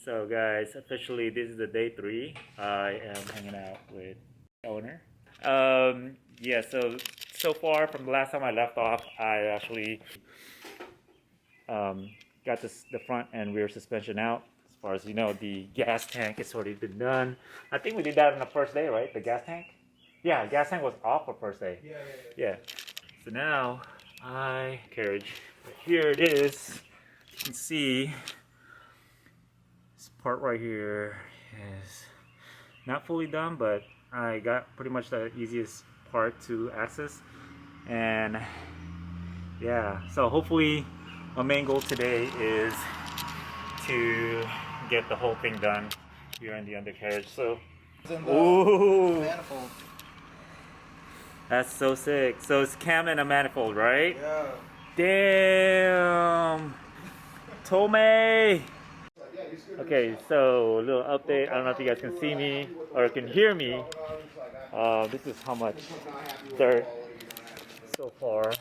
So guys, officially this is the day 3. I am hanging out with the owner. Yeah, so far from the last time I left off, I actually got the front and rear suspension out. As far as you know, the gas tank has already been done. I think we did that on the first day, right? The gas tank? Yeah, gas tank was off for first day. Yeah. So now, carriage. Here it is. You can see this part right here is not fully done, but I got pretty much the easiest part to access. And yeah, so hopefully my main goal today is to get the whole thing done here in the undercarriage. So, ooh, manifold. That's so sick. So it's cam and a manifold, right? Yeah. Damn. Tomei. Okay, so a little update. I don't know if you guys can see me or can hear me. This is how much dirt so far.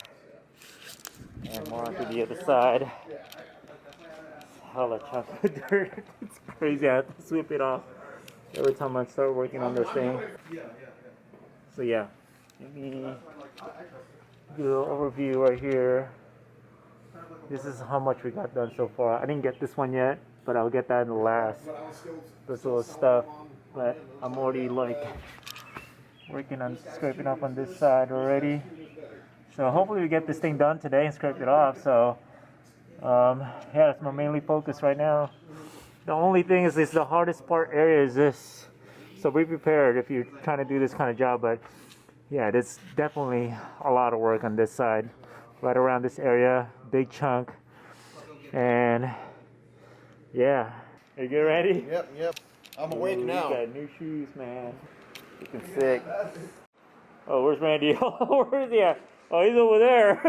And more onto the other side. Hella chunk of dirt. It's crazy. I have to sweep it off every time I start working on this thing. So yeah, let me do a little overview right here. This is how much we got done so far. I didn't get this one yet, but I'll get that in the last. This little stuff, but I'm already like working on scraping off on this side already. So hopefully we get this thing done today and scrape it off. So yeah, that's my mainly focus right now. The only thing is the hardest part area is this. So be prepared if you're trying to do this kind of job. But yeah, there's definitely a lot of work on this side. Right around this area, big chunk. And yeah, are you ready? Yep. I'm awake now. You got new shoes, man. Looking sick. Oh, where's Randy? Where is he at? Oh, he's over there.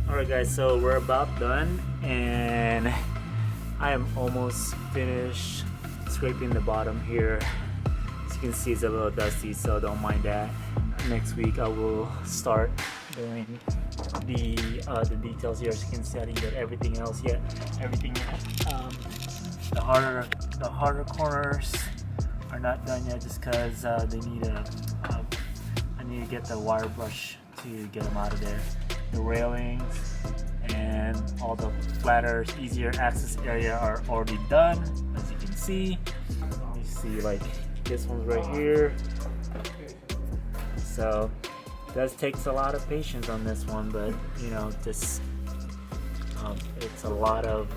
Alright guys, so we're about done and I am almost finished scraping the bottom here. As you can see, it's a little dusty, so don't mind that. Next week I will start doing the details here. As you can see, I didn't get everything else yet. Everything the harder corners are not done yet, just because they need I need to get the wire brush to get them out of there. The railings and all the flatter, easier access area are already done, as you can see. You see, like this one's right here. So it does takes a lot of patience on this one, but you know, this it's a lot of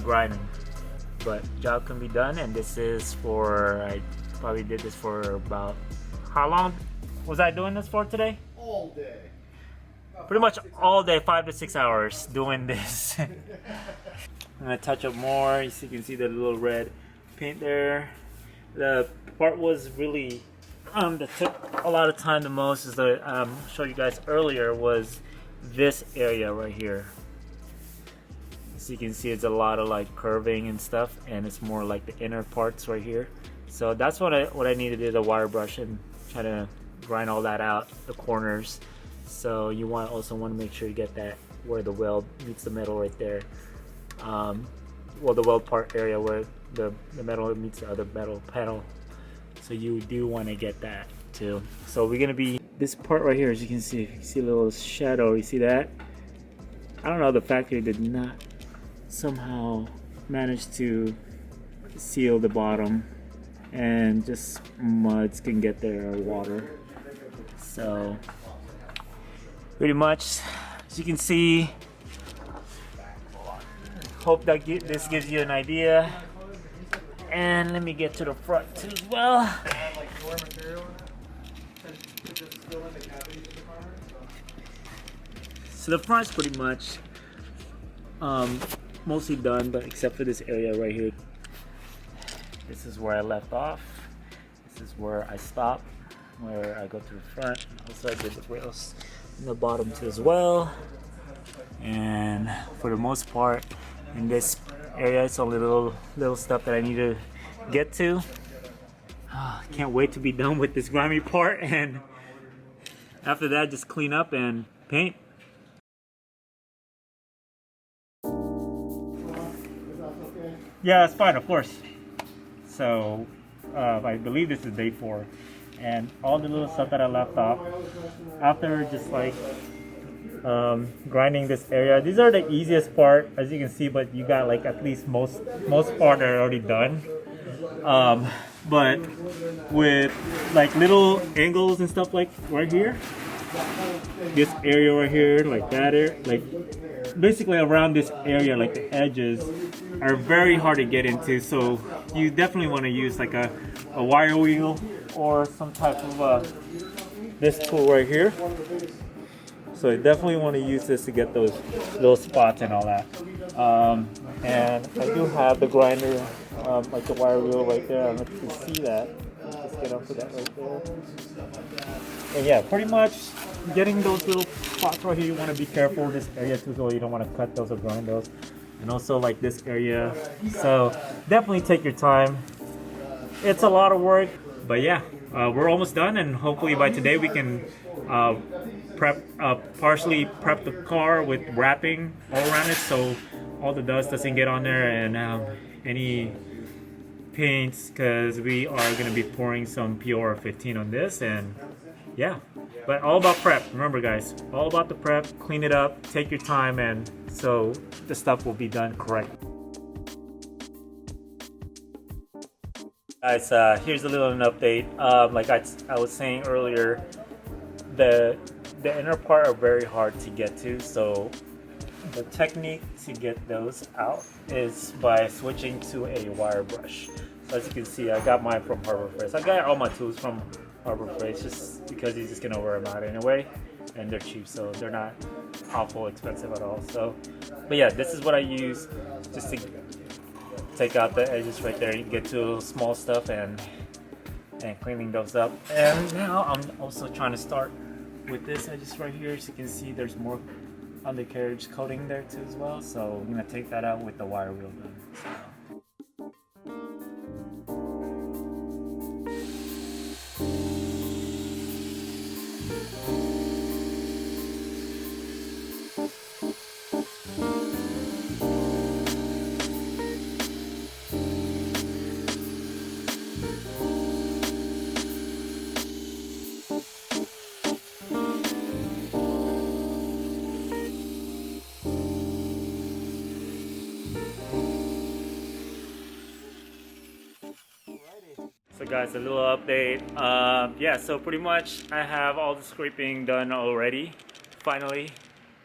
grinding. But job can be done, and this is for, I probably did this for about, how long was I doing this for today? All day. Pretty much all day, 5 to 6 hours doing this. I'm gonna touch up more. You can see the little red paint there. The part was really that took a lot of time the most, is the showed you guys earlier, was this area right here. So you can see it's a lot of like curving and stuff, and it's more like the inner parts right here. So that's what I need to do, the wire brush, and try to grind all that out, the corners. So you also want to make sure you get that where the weld meets the metal right there. Well, the weld part area where the metal meets the other metal panel. So you do want to get that too. So we're gonna be this part right here, as you can see a little shadow. You see that? I don't know, the factory did not somehow manage to seal the bottom, and just muds can get there, or water. So pretty much, as you can see, hope that this gives you an idea. And let me get to the front too as well. So the front's pretty much mostly done, but except for this area right here. This is where I left off. This is where I stop, where I go to the front. Also I did the rails in the bottom too as well. And for the most part, in this area, it's only little stuff that I need to get to. Can't wait to be done with this grimy part, and after that, just clean up and paint. Yeah, it's fine, of course. So I believe this is day 4, and all the little stuff that I left off after just like grinding this area. These are the easiest part, as you can see, but you got like at least most part are already done. But with like little angles and stuff like right here, this area right here, like that area, like basically around this area, like the edges are very hard to get into. So you definitely want to use like a wire wheel or some type of this tool right here. So you definitely want to use this to get those little spots and all that. And I do have the grinder, like the wire wheel right there. I don't know if you can see that. Just get onto that right there. And yeah, pretty much getting those little spots right here, you want to be careful with this area too, so you don't want to cut those or grind those. And also like this area. So definitely take your time. It's a lot of work, but yeah, we're almost done, and hopefully by today we can partially prep the car with wrapping all around it, so all the dust doesn't get on there, and any paints, because we are going to be pouring some Ep.18 on this. And yeah, but all about prep. Remember guys, all about the prep. Clean it up, take your time, and so the stuff will be done correct. Guys, here's a little an update. Like I was saying earlier, the inner part are very hard to get to, so the technique to get those out is by switching to a wire brush. So as you can see, I got mine from Harbor Freight. I got all my tools from Harbor Freight just because he's just gonna wear them out anyway, and they're cheap, so they're not awful expensive at all. So, but yeah, this is what I use just to take out the edges right there. You can get to small stuff and cleaning those up. And now I'm also trying to start with this edges right here. As you can see, there's more undercarriage coating there too as well. So I'm gonna take that out with the wire wheel gun. So guys, a little update. Yeah, so pretty much I have all the scraping done already. Finally,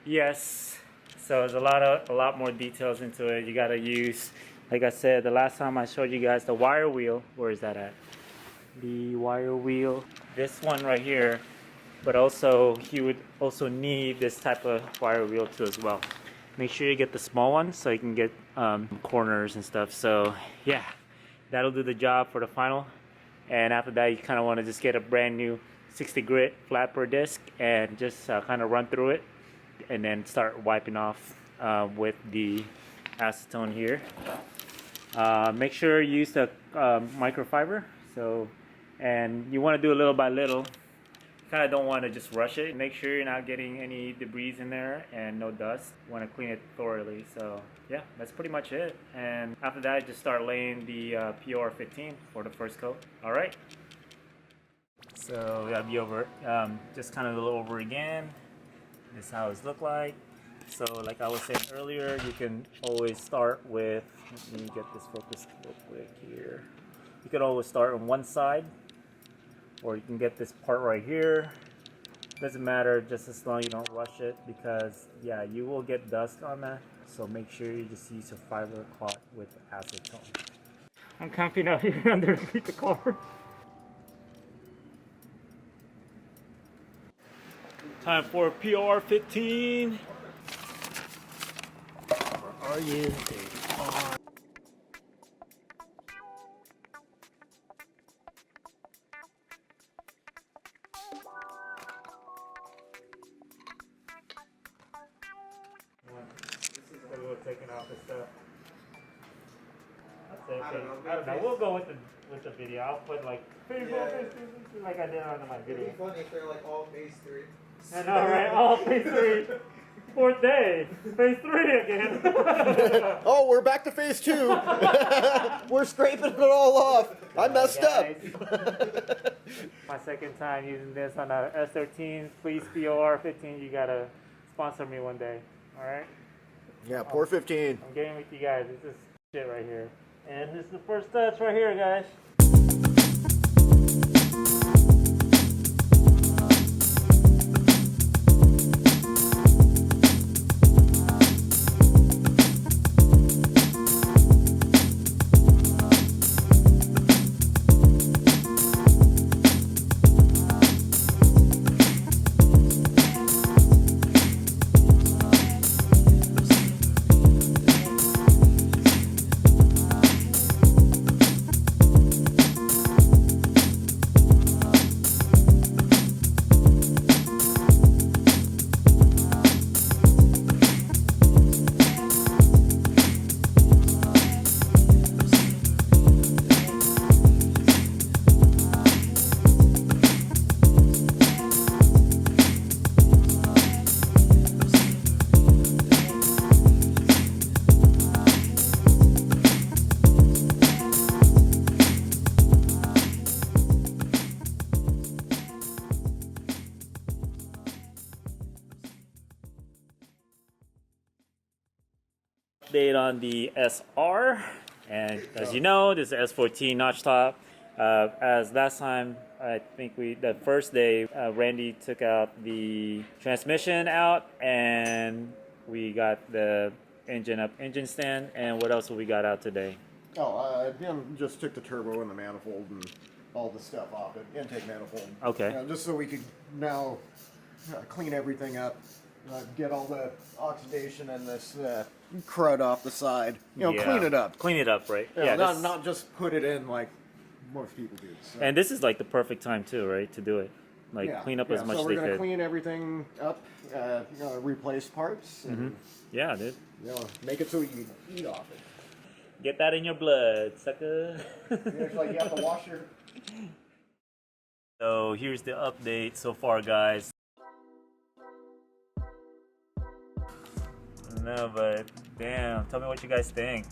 yes. So there's a lot more details into it. You gotta use, like I said, the last time I showed you guys the wire wheel. Where is that at? The wire wheel. This one right here. But also, you would also need this type of wire wheel too as well. Make sure you get the small one so you can get corners and stuff. So yeah, that'll do the job for the final. And after that, you kind of want to just get a brand new 60 grit flat per disc and just kind of run through it, and then start wiping off with the acetone here. Make sure you use the microfiber. So, and you want to do a little by little. Kind of don't want to just rush it. Make sure you're not getting any debris in there and no dust. You want to clean it thoroughly. So yeah, that's pretty much it. And after that, just start laying the Ep.18 for the first coat. All right. So that'll be over. Just kind of a little over again. This is how it's look like. So like I was saying earlier, you can always start with, let me get this focused real quick here. You can always start on one side, or you can get this part right here. Doesn't matter, just as long as you don't rush it, because yeah, you will get dust on that. So make sure you just use a fiber cloth with acetone. I'm camping out here underneath the car. Time for PR-15. Where are you? There you are. This is a little taking off the stuff. Okay. I don't know. We'll go with the video. I'll put like phase 1, phase 2, like I did on my video. It'd be funny if they're like all phase 3. I know, right? All phase 3. 4th day. Phase 3 again. Oh, we're back to phase 2. We're scraping it all off. I messed up. My second time using this on a S13. Please, PR-15, you gotta sponsor me one day. All right? Yeah, poor 15. I'm getting with you guys. This is shit right here. And this is the first touch right here, guys. Update on the SR, and as you know, this is S14 notch top. As last time, I think the first day, Randy took out the transmission out, and we got the engine stand. And what else we got out today? Oh, just took the turbo and the manifold and all the stuff off it, intake manifold. Okay. Just so we could now clean everything up, get all the oxidation and this crud off the side. Clean it up. Clean it up, right? Yeah, not just put it in like most people do. So. And this is like the perfect time too, right, to do it. Like clean up as much as so they we're gonna could. clean everything up, replace parts. And, Yeah, dude. Make it so you can eat off it. Get that in your blood, sucker. It's like you have to wash your. So here's the update so far, guys. No, but damn, tell me what you guys think.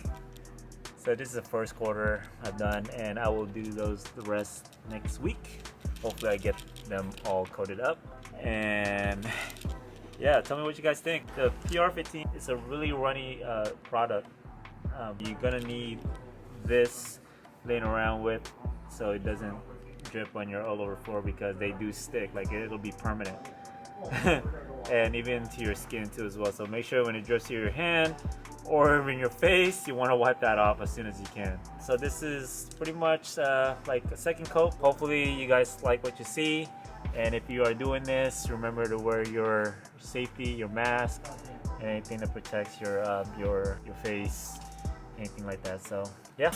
So this is the first quarter I've done, and I will do the rest next week. Hopefully I get them all coated up. And yeah, tell me what you guys think. The PR-15 is a really runny product. You're gonna need this laying around with so it doesn't drip on your all over floor, because they do stick, like it'll be permanent. And even to your skin too as well. So make sure when it drips to your hand or in your face, you want to wipe that off as soon as you can. So this is pretty much like a second coat. Hopefully you guys like what you see, and if you are doing this, remember to wear your safety, your mask, and anything that protects your face, anything like that. So yeah.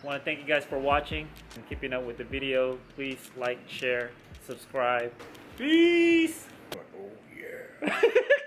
want to thank you guys for watching and keeping up with the video. Please like, share, subscribe. Peace! Oh yeah.